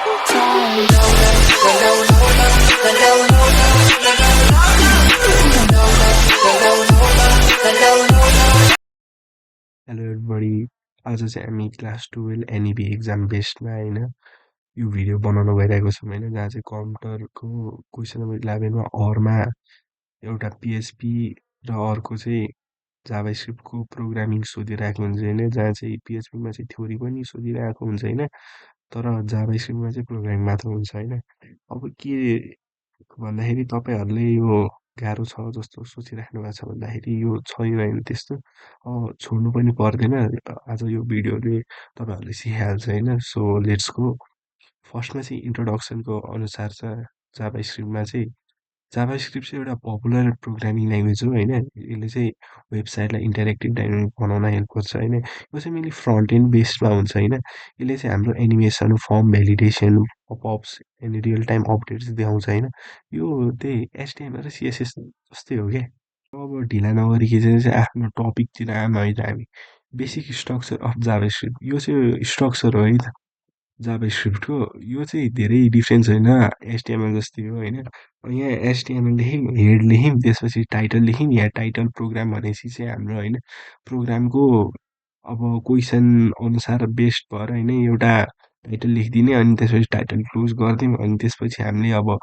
Hello everybody आज चाहिँ हामी क्लास 12 एनइबी एक्जाम बेस्डमा होइन यो भिडियो बनाउन गइरहेको छौँ होइन जहाँ चाहिँ कम्प्युटरको क्वेसन नम्बर 11मा अरमा एउटा पिएचपी र अर्को चाहिँ जाभास्क्रिप्टको प्रोग्रामिङ सोधिरहेको हुन्छ होइन जहाँ चाहिँ पिएचपीमा चाहिँ थ्योरी पनि सोधिरहेको हुन्छ होइन तर जाभास्क्रिप्टमा चाहिँ प्रोग्रामिङ मात्र हुन्छ होइन अब के भन्दाखेरि तपाईँहरूले यो गाह्रो छ जस्तो सोचिराख्नु भएको छ भन्दाखेरि यो छैन होइन त्यस्तो छोड्नु पनि पर्दैन आज यो भिडियोले तपाईँहरूले सिकाइहाल्छ होइन सो लेट्स गो फर्स्टमा चाहिँ इन्ट्रोडक्सनको अनुसार छ जाभास्क्रिप्टमा चाहिँ जाभास्क्रिप्ट चाहिँ एउटा पपुलर प्रोग्रामिङ ल्याङ्ग्वेज हो होइन यसले चाहिँ वेबसाइटलाई इन्टरेक्टिभ डाइनामिक बनाउन हेल्प गर्छ होइन यो चाहिँ मेनली फ्रन्ट एन्ड बेस्डमा हुन्छ होइन यसले चाहिँ हाम्रो एनिमेसन फर्म भ्यालिडेसन पपअप्स अनि रियल टाइम अपडेट्स देखाउँछ होइन यो त्यही एचटिएमएल र सिएसएस जस्तै हो क्या अब ढिला नगरिकन चाहिँ आफ्नो टपिकतिर आमा है त हामी बेसिक स्ट्रक्चर अफ जाभास्क्रिप्ट यो चाहिँ स्ट्रक्चर हो है त जाभास्क्रिप्टको यो चाहिँ धेरै डिफ्रेन्स होइन एचटिएमएल जस्तै हो होइन यहाँ एचटिएमएल लेख्यौँ हेड लेख्यौँ त्यसपछि टाइटल लेख्यौँ या टाइटल प्रोग्राम भनेपछि चाहिँ हाम्रो होइन प्रोग्रामको अब क्वेसन अनुसार बेस्ड भएर होइन एउटा टाइटल लेखिदिने अनि त्यसपछि टाइटल क्लोज गरिदिउँ अनि त्यसपछि हामीले अब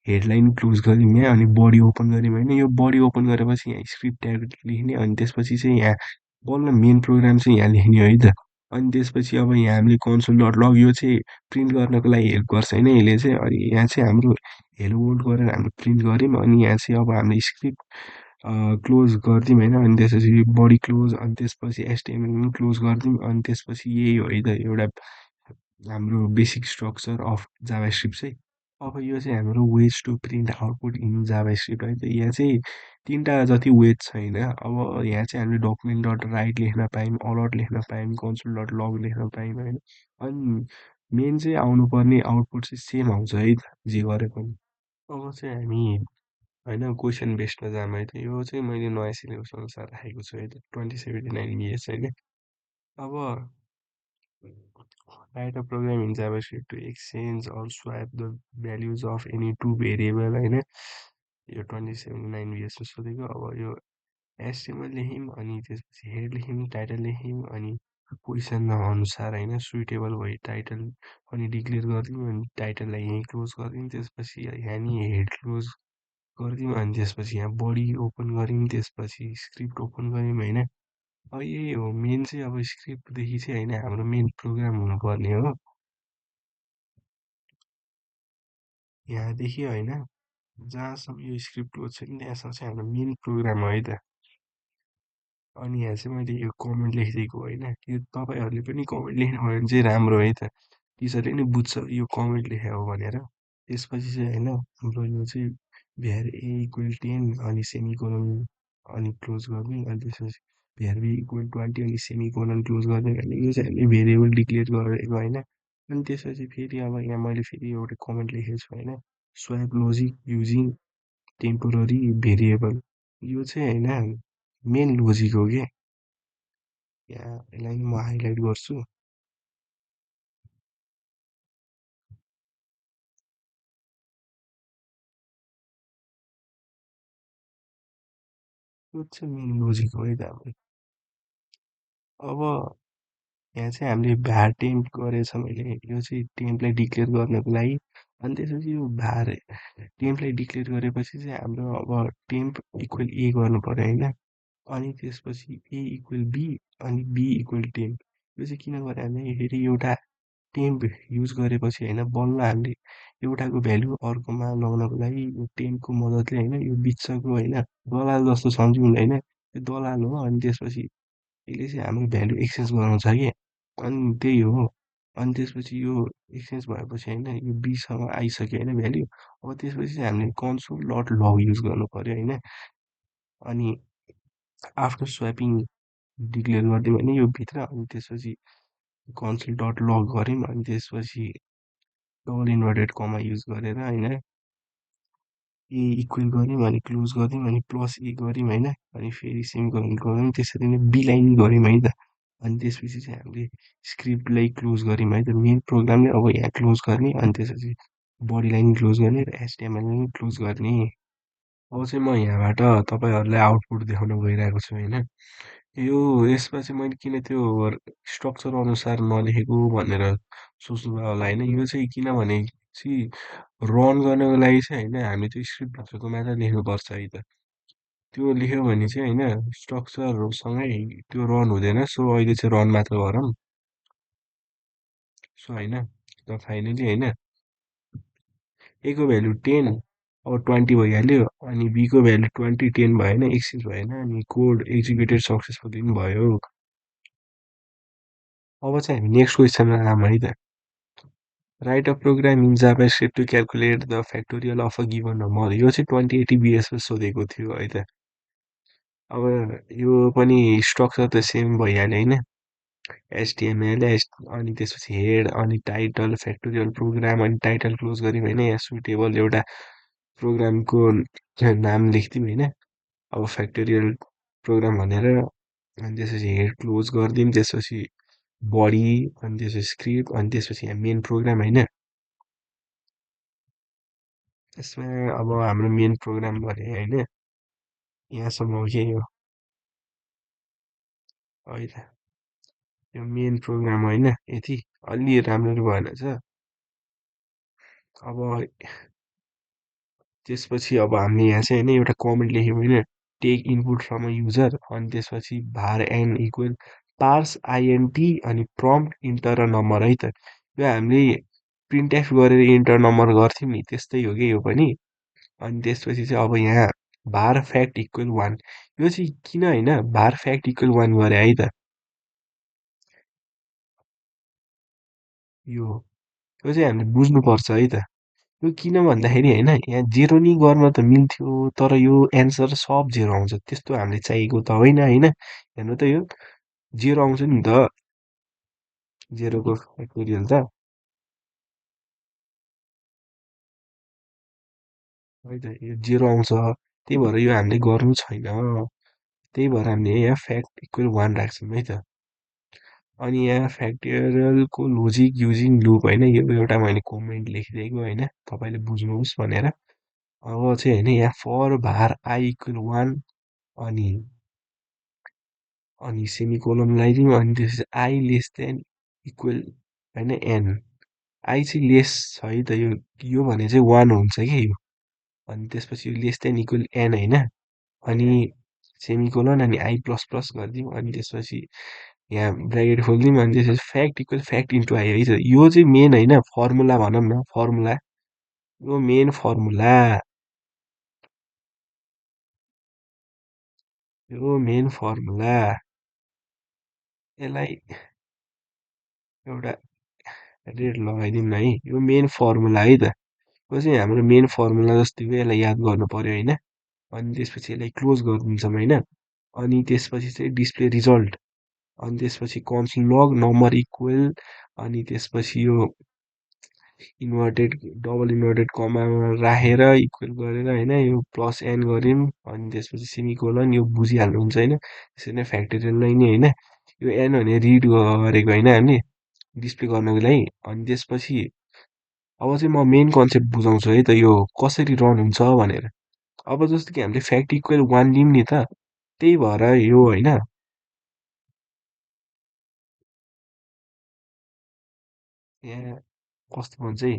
हेडलाइन क्लोज गरिदिउँ यहाँ अनि बडी ओपन गऱ्यौँ होइन यो बडी ओपन गरेपछि यहाँ स्क्रिप्ट ट्याग लेख्ने अनि त्यसपछि चाहिँ यहाँ बल्ल मेन प्रोग्राम चाहिँ यहाँ लेख्ने है त अनि त्यसपछि अब यहाँ हामीले कन्सोल डट लग यो चाहिँ प्रिन्ट गर्नको लागि हेल्प गर्छ होइन यसले चाहिँ अनि यहाँ चाहिँ हाम्रो हेलो वर्ल्ड गरेर हामीले प्रिन्ट गऱ्यौँ अनि यहाँ चाहिँ अब हामीले स्क्रिप्ट क्लोज गरिदिउँ होइन अनि त्यसपछि बडी क्लोज अनि त्यसपछि एचटिएमएल पनि क्लोज गरिदिउँ अनि त्यसपछि यही हो है त एउटा हाम्रो बेसिक स्ट्रक्चर अफ जाभास्क्रिप्ट चाहिँ अब यो चाहिँ हाम्रो ways to print output in JavaScript है त यहाँ चाहिँ तिनवटा जति वेज छैन अब यहाँ चाहिँ हामीले डकुमेन्ट डट राइट लेख्न पायौँ अलर्ट लेख्न पायौँ कन्सोल डट लग लेख्न पायौँ होइन अनि मेन चाहिँ आउनुपर्ने आउटपुट चाहिँ सेम आउँछ है त जे गरे पनि अब चाहिँ हामी होइन क्वेसन बेस्डमा जाऊँ है त यो चाहिँ मैले नयाँ सिलेबस अनुसार राखेको छु है त 2079 इयर्स होइन अब write a program in JavaScript to exchange or swap the values of any two variable होइन यो 2079 इयर्समा सोधेको अब यो एचटिएमएल लेख्यौँ अनि त्यसपछि हेड लेख्यौँ टाइटल लेख्यौँ अनि पोजिसन अनुसार होइन सुइटेबल भयो टाइटल पनि डिक्लेयर गरिदिउँ अनि टाइटललाई यहीँ क्लोज गरिदिउँ त्यसपछि यहाँ नि हेड क्लोज गरिदिउँ अनि त्यसपछि यहाँ बडी ओपन गऱ्यौँ त्यसपछि स्क्रिप्ट ओपन गऱ्यौँ होइन अब यही हो मेन चाहिँ अब स्क्रिप्टदेखि चाहिँ होइन हाम्रो मेन प्रोग्राम हुनुपर्ने हो यहाँदेखि होइन जहाँसम्म यो स्क्रिप्ट क्लोज छ नि त्यहाँसम्म चाहिँ हाम्रो मेन प्रोग्राम हो है त अनि यहाँ चाहिँ मैले यो कमेन्ट लेखिदिएको होइन यो तपाईँहरूले पनि कमेन्ट लेख्नुभयो भने चाहिँ राम्रो है त टिचरले नि बुझ्छ यो कमेन्ट लेखे हो भनेर त्यसपछि चाहिँ होइन हाम्रो यो चाहिँ भ्यार ए इक्वल 10 अनि सेमिकोलन अनि क्लोज गर्ने अनि त्यसपछि भ्यार बी इक्वल 20 अनि सेमिकोलन क्लोज गर्ने भने यो चाहिँ हामीले भेरिएबल डिक्लेयर गरेको होइन अनि त्यसपछि फेरि अब यहाँ मैले फेरि एउटा कमेन्ट लेखेको छु होइन swap logic using temporary variable यो चाहिँ होइन मेन लोजिक हो क्या यहाँ यसलाई म हाइलाइट गर्छु यो चाहिँ मेन लोजिक हो है त हाम्रो अब यहाँ चाहिँ हामीले भ्यार टेम्प गरेछ मैले यो चाहिँ टेम्पलाई डिक्लेयर गर्नको लागि अनि त्यसपछि यो भ्यार टेम्पलाई डिक्लेयर गरेपछि चाहिँ हाम्रो अब टेम्प इक्वल ए गर्नु पर्यो होइन अनि त्यसपछि ए इक्वल बी अनि बी इक्वल टेम्प यो चाहिँ किन गरे हामीले फेरि एउटा टेम्प युज गरेपछि होइन बल्ल हामीले एउटाको भ्यालु अर्कोमा लगाउनको लागि यो टेम्पको मद्दतले होइन यो बिचको होइन दलाल जस्तो सम्झौँ होइन यो दलाल हो अनि त्यसपछि यसले चाहिँ हाम्रो भ्यालु एक्सचेन्ज गराउँछ कि अनि त्यही हो अनि त्यसपछि यो एक्सचेन्ज भएपछि होइन यो बीसँग आइसक्यो होइन भ्याल्यु अब त्यसपछि चाहिँ हामीले कन्सोल डट लग युज गर्नु पर्यो होइन अनि आफ्टर स्वापिङ डिक्लेयर गरिदिउँ भने यो भित्र अनि त्यसपछि कन्सोल डट लग गऱ्यौँ अनि त्यसपछि डबल इन्भर्टेड कमा युज गरेर होइन ए इक्वल गऱ्यौँ अनि क्लोज गऱ्यौँ अनि प्लस ए गऱ्यौँ होइन अनि फेरि सेमिकोलन गऱ्यौँ त्यसरी नै बी लाइन गऱ्यौँ है त अनि त्यसपछि चाहिँ हामीले स्क्रिप्टलाई क्लोज गऱ्यौँ है त मेन प्रोग्रामले अब यहाँ क्लोज गर्ने अनि त्यसपछि बडी लाइन क्लोज गर्ने र एचटिएमएल पनि क्लोज गर्ने। अब चाहिँ म यहाँबाट तपाईँहरूलाई आउटपुट देखाउन गइरहेको छु होइन। यो यसमा चाहिँ मैले किन त्यो स्ट्रक्चर अनुसार नलेखेको भनेर सोच्नुभयो होला होइन। यो चाहिँ किनभने चाहिँ रन गर्नको लागि चाहिँ होइन हामीले त्यो स्क्रिप्टभित्रको मात्र लेख्नुपर्छ है त। त्यो लेख्यो भने चाहिँ होइन स्ट्रक्चरसँगै त्यो रन हुँदैन। सो अहिले चाहिँ रन मात्र गरौँ। सो होइन त फाइनली होइन A को भ्यालु 10 अब 20 भइहाल्यो अनि B को भ्यालु 20 10 भएन एक्सिस भएन अनि कोड एक्जिक्युटेड सक्सेसफुली पनि भयो। अब चाहिँ हामी नेक्स्ट क्वेसनमा आऊँ है त। Write a program in JavaScript to calculate the factorial of a given number. यो चाहिँ 2080 BSमा सोधेको थियो है त। अब यो पनि स्ट्रक्चर त सेम भइहाल्यो होइन। एचटिएमएल अनि त्यसपछि हेड अनि टाइटल फ्याक्टोरियल प्रोग्राम अनि टाइटल क्लोज गऱ्यौँ होइन। यहाँ सुइटेबल एउटा प्रोग्रामको नाम लेख्थ्यौँ होइन। अब फ्याक्टोरियल प्रोग्राम भनेर अनि त्यसपछि हेड क्लोज गरिदिउँ। त्यसपछि बडी अनि त्यसपछि स्क्रिप्ट अनि त्यसपछि यहाँ मेन प्रोग्राम होइन। यसमा अब हाम्रो मेन प्रोग्राम भने होइन यहाँसम्म हो कि यो है त। यो मेन प्रोग्राम होइन यति अलि राम्ररी भएन छ। अब त्यसपछि अब हामीले यहाँ चाहिँ होइन एउटा कमेन्ट लेख्यौँ होइन। Take input from a user अनि त्यसपछि var N equal parse INT अनि प्रम्प्ट इन्टर अ नम्बर है त। यो हामीले प्रिन्टएफ गरेर इन्टर नम्बर गर्थ्यौँ नि त्यस्तै हो कि यो पनि। अनि त्यसपछि चाहिँ अब यहाँ भार फ्याक्ट इक्वल 1 यो चाहिँ किन होइन भार फ्याक्ट इक्वल 1 गरे है त। यो चाहिँ हामीले बुझ्नुपर्छ है त। यो किन भन्दाखेरि होइन यहाँ जेरो नि गर्न त मिल्थ्यो तर यो एन्सर सब जेरो आउँछ त्यस्तो हामीले चाहिएको त होइन होइन। हेर्नु त यो जेरो आउँछ नि त जेरोको फ्याक्टोरियल त है त यो जेरो आउँछ त्यही भएर यो हामीले गर्नु छैन। त्यही भएर हामीले यहाँ फ्याक्ट इक्वल 1 राख्छौँ है त। अनि यहाँ फ्याक्टोरियलको लोजिक युजिङ लुप होइन यो एउटा मैले कमेन्ट लेखिदिएको होइन तपाईँले बुझ्नुहोस् भनेर। अब चाहिँ होइन यहाँ फर भार आई इक्वल 1 अनि सेमिकोलन लगाइदिउँ अनि त्यसपछि आई लेस देन इक्वल होइन एन आई चाहिँ लेस छ है त। यो भने चाहिँ 1 हुन्छ कि यो अनि त्यसपछि लेस देन इक्वल एन होइन अनि सेमिकोलन अनि आई प्लस प्लस गरिदिउँ अनि त्यसपछि यहाँ ब्राकेट खोलिदिउँ अनि त्यसपछि fact equal fact into I है त। यो चाहिँ मेन होइन फर्मुला भनौँ न फर्मुला यो मेन फर्मुला यो मेन फर्मुला यसलाई एउटा रेड लगाइदिउँ न है। यो मेन फर्मुला है त। यो चाहिँ हाम्रो मेन फर्मुला जस्तै हो यसलाई याद गर्नु पर्यो होइन। अनि त्यसपछि यसलाई क्लोज गरिदिन्छौँ होइन। अनि त्यसपछि चाहिँ डिस्प्ले रिजल्ट अनि त्यसपछि कन्सोल लग नम्बर इक्वल अनि त्यसपछि यो इन्भर्टेड डबल इन्भर्टेड कमामा राखेर इक्वल गरेर होइन यो प्लस एन गऱ्यौँ अनि त्यसपछि सेमिकोलन यो बुझिहाल्नुहुन्छ होइन। त्यसरी नै फ्याक्टोरियललाई नि होइन यो एन भने रिड गरेको होइन हामीले डिस्प्ले गर्नको लागि। अनि त्यसपछि अब चाहिँ म मेन कन्सेप्ट बुझाउँछु है त यो कसरी रन हुन्छ भनेर। अब जस्तो कि हामीले फ्याक्ट इक्वल 1 लिऊँ नि त त्यही भएर यो होइन यहाँ कस्तो भन्छ है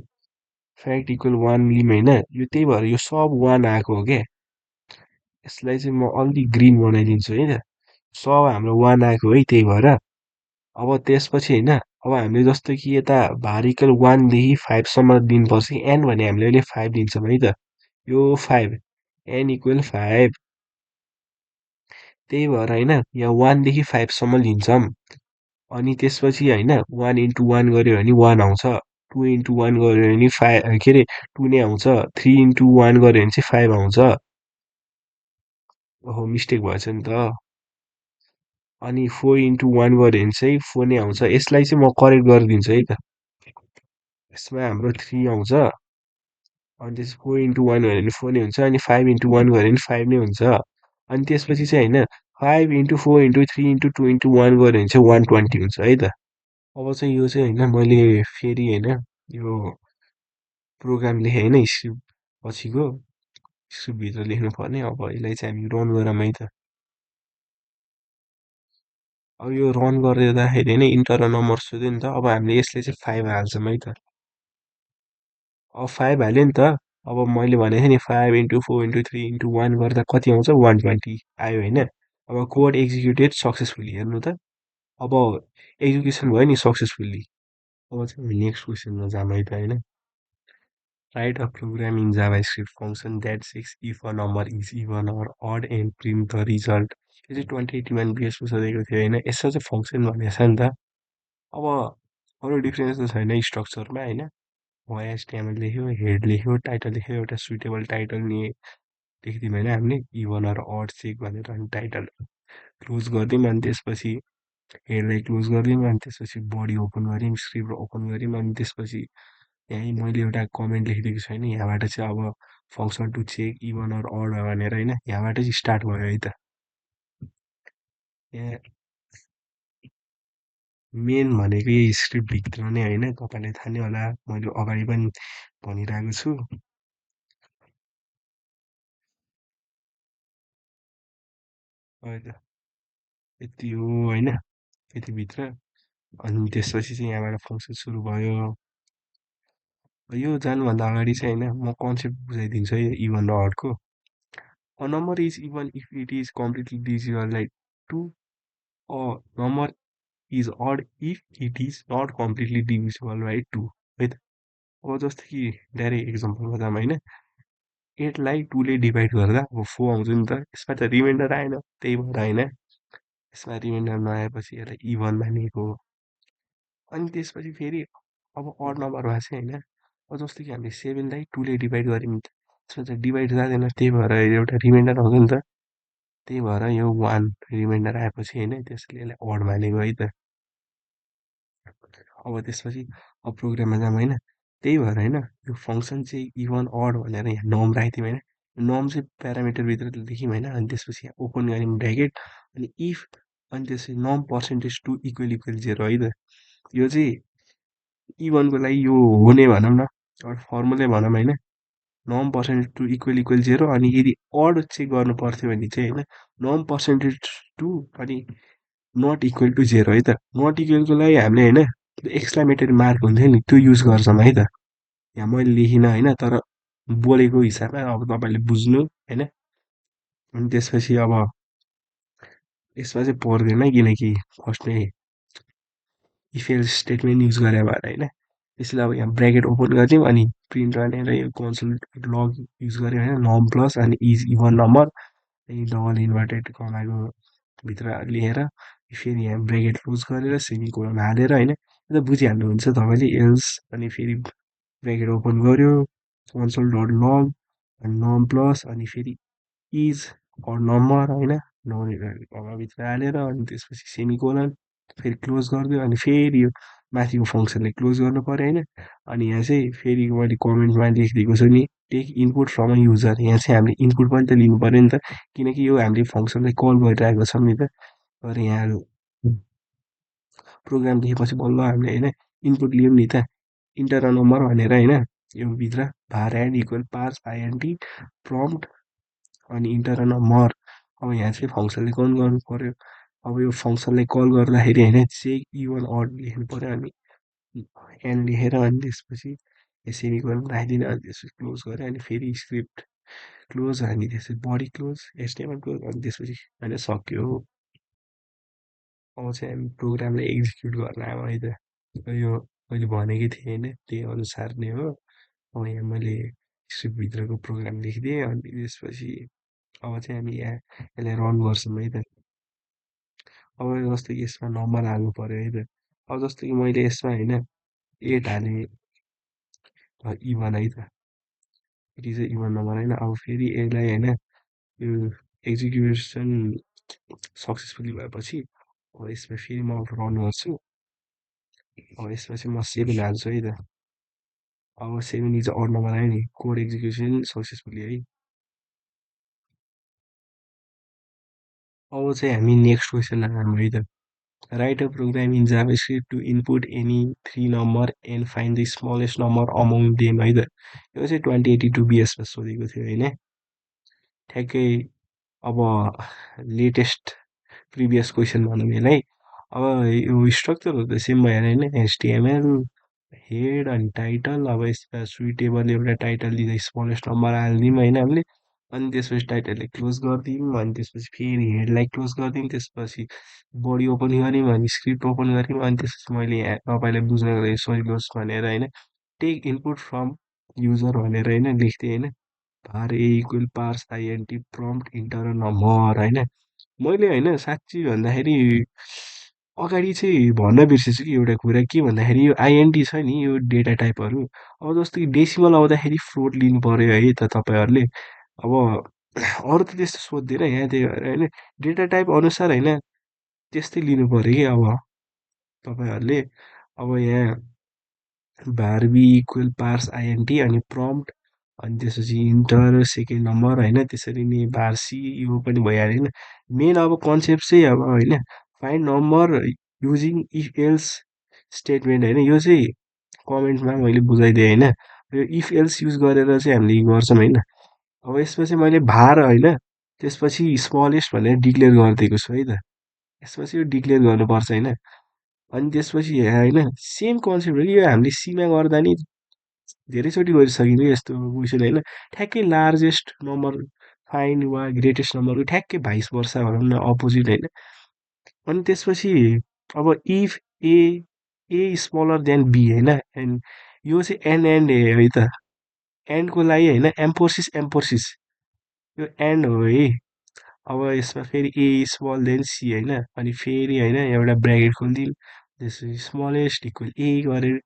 फ्याक्ट इक्वल 1 लिऊँ होइन यो त्यही भएर यो सब 1 आएको हो क्या। यसलाई चाहिँ म अलि ग्रिन बनाइदिन्छु है त। सब हाम्रो 1 आएको है त्यही भएर। अब त्यसपछि होइन अब हामीले जस्तो कि यता भारिकल 1 देखि 5 सम्म दिनुपर्छ कि एन भने हामीले अहिले 5 दिन्छौँ है त। यो 5 एन इक्वल 5 त्यही भएर होइन यहाँ 1 देखि 5 सम्म लिन्छौँ। अनि त्यसपछि होइन 1 इन्टु 1 गऱ्यो भने 1 आउँछ 2 इन्टु 1 गऱ्यो भने 5 के अरे 2 नै आउँछ 3 इन्टु 1 गऱ्यो भने चाहिँ 5 आउँछ। ओहो मिस्टेक भएछ नि त। अनि 4 इन्टु 1 गऱ्यो भने चाहिँ 4 नै आउँछ। यसलाई चाहिँ म करेक्ट गरिदिन्छु है त। यसमा हाम्रो 3 आउँछ अनि त्यसपछि 4 इन्टु 1 गऱ्यो भने 4 नै हुन्छ अनि 5 इन्टु 1 गऱ्यो भने 5 नै हुन्छ। अनि त्यसपछि चाहिँ होइन 5 इन्टु 4 इन्टु 3 इन्टु 2 इन्टु 1 गऱ्यो भने चाहिँ 120 हुन्छ है त। अब चाहिँ यो चाहिँ होइन मैले फेरि होइन यो प्रोग्राम लेखेँ होइन स्क्रिप्ट पछिको स्क्रिप्टभित्र लेख्नुपर्ने अब यसलाई चाहिँ हामी रन गरौँ है त। अब यो रन गर्दाखेरि होइन इन्टर नम्बर सोध्यो नि त अब हामीले यसले चाहिँ 5 हाल्छौँ है त। अब 5 हाल्यो नि त अब मैले भनेको थिएँ नि 5 इन्टु 4 इन्टु 3 इन्टु 1 गर्दा कति आउँछ 120 आयो होइन। अब कोड एक्जिक्युटेड सक्सेसफुली हेर्नु त अब एक्जिक्युसन भयो नि सक्सेसफुल्ली। अब चाहिँ हामी नेक्स्ट क्वेसनमा जाऊँ है त होइन। Write a program in JavaScript function that checks if a number is even or odd and print the result. यो चाहिँ 2081 बिएसको सोधेको थियो होइन यसो चाहिँ फङ्सन भनेको छ नि त। अब अरू डिफ्रेन्स त छैन स्ट्रक्चरमा होइन। एचटिएमएल लेख्यो हेड लेख्यो टाइटल लेख्यो एउटा सुइटेबल टाइटल नि लेखिदिउँ होइन हामीले इभन अर अड चेक भनेर अनि टाइटल क्लोज गरिदिउँ अनि त्यसपछि हेडलाई क्लोज गरिदिउँ अनि त्यसपछि बडी ओपन गऱ्यौँ स्क्रिप्ट ओपन गऱ्यौँ अनि त्यसपछि यहीँ मैले एउटा कमेन्ट लेखिदिएको छु होइन यहाँबाट चाहिँ अब function to check even or odd भनेर होइन यहाँबाट चाहिँ स्टार्ट भयो है त। यहाँ मेन भनेको यही स्क्रिप्टभित्र नै होइन तपाईँलाई थाहा नै होला मैले अगाडि पनि भनिरहेको छु। यति हो होइन यतिभित्र अनि त्यसपछि चाहिँ यहाँबाट फङ्सन सुरु भयो। यो जानुभन्दा अगाडि चाहिँ होइन म कन्सेप्ट बुझाइदिन्छु है इभन र अडको। A number is even if it is completely divisible like 2. A number is odd if it is not completely divisible by 2 है त। अब जस्तो कि डाइरेक्ट एक्जाम्पलमा जाऊँ होइन 8लाई 2ले डिभाइड गर्दा अब 4 आउँछ नि त यसमा त रिमाइन्डर आएन त्यही भएर होइन यसमा रिमाइन्डर नआएपछि यसलाई इभन मानिएको हो। अनि त्यसपछि फेरि अब अड नम्बरमा चाहिँ होइन अब जस्तो कि हामीले 7लाई 2ले डिभाइड गऱ्यौँ नि त यसमा त डिभाइड जाँदैन त्यही भएर एउटा रिमाइन्डर आउँछ नि त त्यही भएर यो 1 रिमाइन्डर आएपछि होइन त्यसले यसलाई अड मानेको है त। अब त्यसपछि अब प्रोग्राममा जाऊँ होइन त्यही भएर होइन यो फङ्सन चाहिँ इभन अड भनेर यहाँ नम राखिदिउँ होइन नम चाहिँ प्यारामिटरभित्र लेख्यौँ होइन अनि त्यसपछि यहाँ ओपन गऱ्यौँ ब्राकेट अनि इफ अनि त्यसपछि नम पर्सेन्टेज टु इक्वल इक्वल 0 है त। यो चाहिँ इभनको लागि यो हुने भनौँ न फर्मुलै भनौँ होइन नम पर्सेन्टेज टु इक्वल इक्वल 0 अनि यदि अड चाहिँ गर्नु पर्थ्यो भने चाहिँ होइन नम पर्सेन्टेज टु अनि नट इक्वल टु 0 है त। नट इक्वलको लागि हामीले होइन एक्सक्लामेटरी मार्क हुन्थ्यो नि त्यो युज गर्छौँ है त। यहाँ मैले लेखिनँ होइन तर बोलेको हिसाबमा अब तपाईँले बुझ्नु होइन अनि त्यसपछि अब यसमा चाहिँ पर्दैन किनकि फर्स्टमै इफ स्टेटमेन्ट युज गरे भएर होइन त्यसले अब यहाँ ब्राकेट ओपन गरिदिउँ अनि प्रिन्ट भनेर यो कन्सोल लग युज गऱ्यो होइन नम प्लस अनि इज इभन नम्बर अनि डबल इन्भर्टेड कमाको भित्र लिएर फेरि यहाँ ब्रेकेट क्लोज गरेर सेमिकोलन हालेर होइन त्यो त बुझिहाल्नुहुन्छ तपाईँले एल्स अनि फेरि ब्रेकेट ओपन गर्यो कन्सोल डट लग अनि नम प्लस अनि फेरि इज अर नम्बर होइन भित्र हालेर अनि त्यसपछि सेमिकोलन फेरि क्लोज गरिदियो अनि फेरि यो माथिको फङ्सनलाई क्लोज गर्नु पऱ्यो होइन अनि यहाँ चाहिँ फेरि मैले कमेन्टमा लेखिदिएको छु नि take input from a user यहाँ चाहिँ हामीले इनपुट पनि त लिनु पऱ्यो नि त किनकि यो हामीले फङ्सनलाई कल गरिरहेको छौँ नि त। तर यहाँ प्रोग्राम लेखेपछि बल्ल हामीले होइन इनपुट लियौँ नि त इन्टर अ नम्बर भनेर होइन यो भित्र भार and equal pass INT prompt अनि इन्टर अ नम्बर। अब यहाँ चाहिँ फङ्सनले कल गर्नु पऱ्यो अब यो फङ्सनलाई कल गर्दाखेरि होइन चेक इभन अड लेख्नु पऱ्यो अनि एन लेखेर अनि त्यसपछि सेमिकोलन राखिदिने अनि त्यसपछि क्लोज गरेँ अनि फेरि स्क्रिप्ट क्लोज अनि त्यसपछि बडी क्लोज एचटिएमएल क्लोज अनि त्यसपछि होइन सक्यो। अब चाहिँ हामी प्रोग्रामलाई एक्जिक्युट गर्न आयो है त। यो मैले भनेकै थिएँ होइन त्यही अनुसार नै हो। अब यहाँ मैले स्क्रिप्टभित्रको प्रोग्राम लेखिदिएँ अनि त्यसपछि अब चाहिँ हामी यहाँ यसलाई रन गर्छौँ है त। अब जस्तो कि यसमा नम्बर हाल्नु पऱ्यो है त। अब जस्तो कि मैले यसमा होइन 8 हालेँ इभन है त it is a even number होइन अब फेरि यसलाई होइन यो एक्जिक्युसन सक्सेसफुली भएपछि अब यसमा फेरि म रन गर्छु अब यसमा चाहिँ म 7 हाल्छु है त। अब 7 इज अड नम्बर आयो नि कोड एक्जिक्युसन सक्सेसफुली है। अब चाहिँ हामी नेक्स्ट क्वेसन हारौँ है त। Write a program in JavaScript to input any three number and find the smallest number among them है त। यो चाहिँ 2082 BSमा सोधेको थियो होइन। ठ्याक्कै अब लेटेस्ट प्रिभियस क्वेसन भनौँ यसलाई। अब यो स्ट्रक्चरहरू त सेम भएन होइन। HTML हेड अनि टाइटल, अब यसमा सुइटेबल एउटा टाइटल दिँदा स्मलेस्ट नम्बर हालिदिउँ होइन हामीले। अनि त्यसपछि टाइटललाई क्लोज गरिदिउँ, अनि त्यसपछि फेरि हेडलाई क्लोज गरिदिउँ, त्यसपछि बडी ओपन गऱ्यौँ, अनि स्क्रिप्ट ओपन गऱ्यौँ, अनि त्यसपछि मैले यहाँ तपाईँलाई बुझ्नको लागि सजिलोस् भनेर होइन टेक इनपुट फ्रम युजर भनेर होइन लेख्थेँ होइन। Var a equal parse INT prompt enter number होइन। मैले होइन साँच्ची भन्दाखेरि अगाडि चाहिँ भन्न बिर्सेछु कि एउटा कुरा के भन्दाखेरि यो आइएनटी छ नि यो डेटा टाइपहरू, अब जस्तो कि डेसिमल आउँदाखेरि फ्लोट लिनु पऱ्यो है त तपाईँहरूले। अब अरू त त्यस्तो सोध्दैन यहाँ त्यही भएर होइन डेटा टाइप अनुसार होइन त्यस्तै लिनु पऱ्यो कि अब तपाईँहरूले। अब यहाँ भार बी इक्वल पार्स आइएनटी अनि प्रम्प्ट अनि त्यसपछि इन्टर सेकेन्ड नम्बर होइन त्यसरी नै भार सी यो पनि भइहाल्यो होइन। मेन अब कन्सेप्ट चाहिँ अब होइन find number using if else statement होइन। यो चाहिँ कमेन्टमा मैले बुझाइदिएँ होइन। यो इफ एल्स युज गरेर चाहिँ हामीले गर्छौँ होइन। अब यसमा चाहिँ मैले भार होइन त्यसपछि स्मलेस्ट भनेर डिक्लेयर गरिदिएको छु है त। यसपछि यो डिक्लेयर गर्नुपर्छ होइन। अनि त्यसपछि यहाँ होइन सेम कन्सेप्ट हो कि यो हामीले सीमा गर्दा नि धेरैचोटि गरिसकिन्छ यस्तो क्वेसन होइन। ठ्याक्कै लार्जेस्ट नम्बर फाइन वा ग्रेटेस्ट नम्बरको ठ्याक्कै भाइस वर्सा भनौँ न अपोजिट होइन। अनि त्यसपछि अब if A A smaller than B होइन एन्ड यो चाहिँ एन्ड है त। एन्डको लागि होइन एम्फोसिस एम्फोसिस यो एन्ड हो है। अब यसमा फेरि ए स्मल देन सी होइन अनि फेरि होइन एउटा ब्राकेट खोलिदिउँ, त्यसपछि स्मलेस्ट इक्वल ए गरेर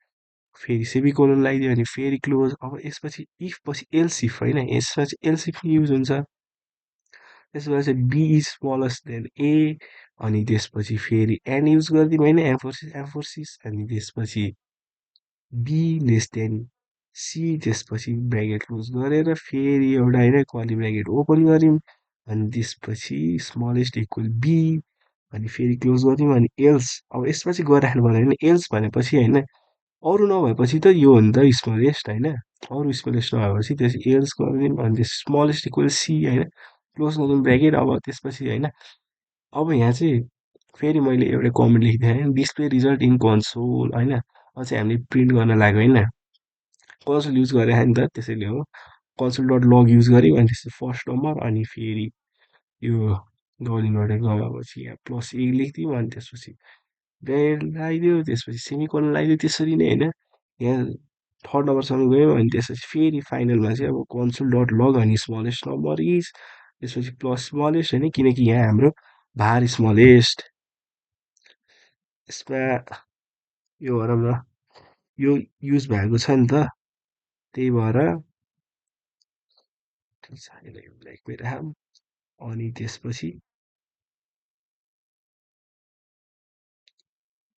फेरि सेमिकोलन लगाइदियो अनि फेरि क्लोज। अब यसपछि इफ पछि एल्स इफ होइन यसमा चाहिँ एल्स इफ युज हुन्छ। त्यसमा चाहिँ बी इज स्मलेस्ट देन ए अनि त्यसपछि फेरि एन युज गरिदिउँ होइन एम्फोसिस एम्फोसिस अनि त्यसपछि बी लेस देन सी त्यसपछि ब्राकेट क्लोज गरेर फेरि एउटा होइन कर्ली ब्राकेट ओपन गऱ्यौँ अनि त्यसपछि स्मलेस्ट इक्वल बी अनि फेरि क्लोज गरिदिउँ अनि एल्स। अब यसमा चाहिँ गरिराख्नु पर्यो होइन एल्स भनेपछि होइन अरू नभएपछि त यो हो नि त स्मलेस्ट होइन। अरू स्मलेस्ट नभएपछि त्यसपछि एल्स गरिदिउँ अनि त्यस स्मलेस्ट इक्वल सी होइन क्लोज गरिदिउँ ब्राकेट। अब त्यसपछि होइन अब यहाँ चाहिँ फेरि मैले एउटा कमेन्ट लेखिदिएँ होइन डिस्प्ले रिजल्ट इन कन्सोल होइन। अब चाहिँ हामीले प्रिन्ट गर्न लाग्यो होइन कन्सोल युज गरेर नि त त्यसैले हो। कन्सोल डट लग युज गऱ्यौँ अनि त्यसपछि फर्स्ट नम्बर अनि फेरि यो डलिङबाट गएपछि यहाँ प्लस ए लेखिदिउँ अनि त्यसपछि ब्राकेट लगाइदियो त्यसपछि सेमिकोलन लगाइदियो त्यसरी नै होइन। यहाँ थर्ड नम्बरसम्म गयौँ अनि त्यसपछि फेरि फाइनलमा चाहिँ अब कन्सोल डट लग अनि स्मलेस्ट नम्बर इज त्यसपछि प्लस स्मलेस्ट होइन किनकि यहाँ हाम्रो भार स्मलेस्ट। यसमा यो गरौँ न यो युज भएको छ नि त त्यही भएर ब्ल्याकमै राखौँ अनि त्यसपछि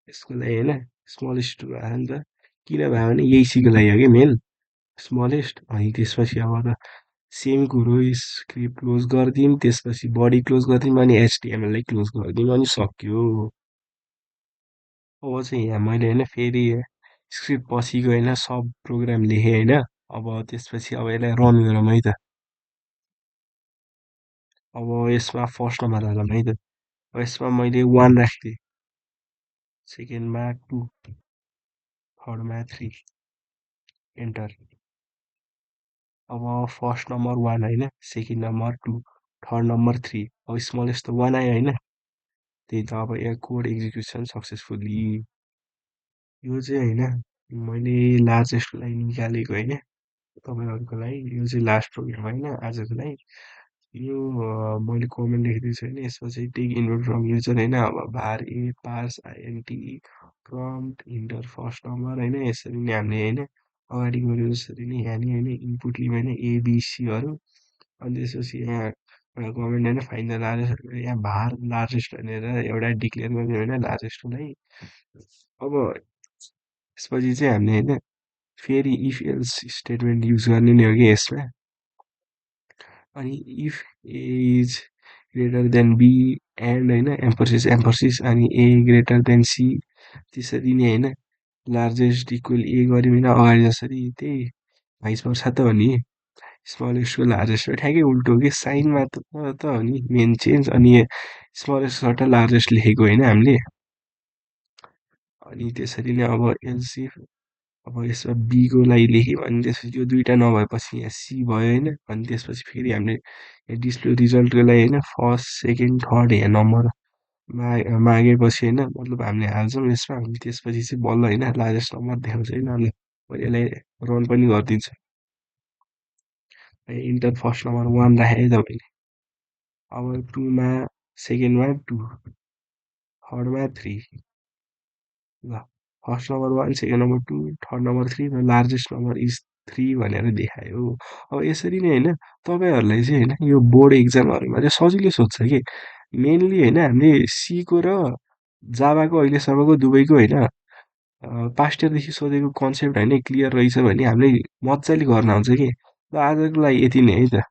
यसको लागि होइन स्मलेस्ट भयो नि त किन भयो भने यही सीको लागि हो कि मेन स्मलेस्ट। अनि त्यसपछि अब त सेम कुरो स्क्रिप्ट क्लोज गरिदिउँ त्यसपछि बडी क्लोज गरिदिउँ अनि एचटिएमएललाई क्लोज गरिदिउँ अनि सक्यो। अब चाहिँ यहाँ मैले होइन फेरि स्क्रिप्ट पछिको होइन सब प्रोग्राम लेखेँ होइन। अब त्यसपछि अब यसलाई रन गरौँ है त। अब यसमा फर्स्ट नम्बर हालौँ है त। अब यसमा मैले 1 राखिदिएँ, सेकेन्डमा 2, थर्डमा 3 एन्टर। अब फर्स्ट नम्बर 1 होइन सेकेन्ड नम्बर 2 थर्ड नम्बर 3 अब स्मलेस्ट त 1 आयो होइन। त्यही त अब यहाँ कोड एक्जिक्युसन सक्सेसफुल्ली। यो चाहिँ होइन मैले लार्जेस्टको लागि निकालेको होइन तपाईँहरूको लागि यो चाहिँ लास्ट प्रोग्राम होइन आजको लागि। यो मैले कमेन्ट लेखिदिएको छु होइन यसमा चाहिँ टेक इनपुट फ्रम युजर होइन अब var a parse INT prompt enter first number होइन यसरी नै हामीले होइन अगाडि गऱ्यो जसरी नै यहाँ नि होइन इनपुट लियौँ होइन एबिसीहरू अनि त्यसपछि यहाँ कमेन्ट होइन फाइन द लार्जेस्ट यहाँ भार लार्जेस्ट भनेर एउटा डिक्लेयर गरिदियो होइन लार्जेस्टको लागि। अब त्यसपछि चाहिँ हामीले होइन फेरि इफ एल्स स्टेटमेन्ट युज गर्ने नै हो कि यसमा। अनि if A's greater than B and होइन एम्फोसिस एम्फोसिस अनि ए ग्रेटर देन सी त्यसरी नै होइन लार्जेस्ट इक्वल ए गऱ्यौँ होइन अगाडि जसरी त्यही भाइस वर्सा त हो नि स्मलेस्टको लार्जेस्ट ठ्याक्कै उल्टो हो कि साइनमा त हो नि मेन चेन्ज अनि स्मलेस्ट लार्जेस्ट लेखेको होइन हामीले अनि त्यसरी नै अब एलसी अब यसमा बीको लागि लेख्यौँ अनि त्यसपछि यो दुइटा नभएपछि यहाँ सी भयो होइन अनि त्यसपछि फेरि हामीले डिस्प्ले रिजल्टको लागि होइन फर्स्ट सेकेन्ड थर्ड यहाँ नम्बर मागेपछि होइन मतलब हामीले हाल्छौँ यसमा अनि त्यसपछि चाहिँ बल्ल होइन लार्जेस्ट नम्बर देखाउँछ होइन ल मैले यसलाई रन पनि गरिदिन्छु इन्टर फर्स्ट नम्बर 1 राखेँ है त मैले अब टूमा सेकेन्डमा 2 थर्डमा 3 ल first number 1 second number 2 third number 3 र लार्जेस्ट नम्बर इज 3 भनेर देखायो अब यसरी नै होइन तपाईँहरूलाई चाहिँ होइन यो बोर्ड इक्जामहरूमा चाहिँ सजिलो सोध्छ कि मेनली होइन हामीले सीको र जाभाको अहिलेसम्मको दुवैको होइन पास्ट इयरदेखि सोधेको कन्सेप्ट होइन क्लियर रहेछ भने हामीले मजाले गर्न आउँछ कि ल आजको लागि यति नै है त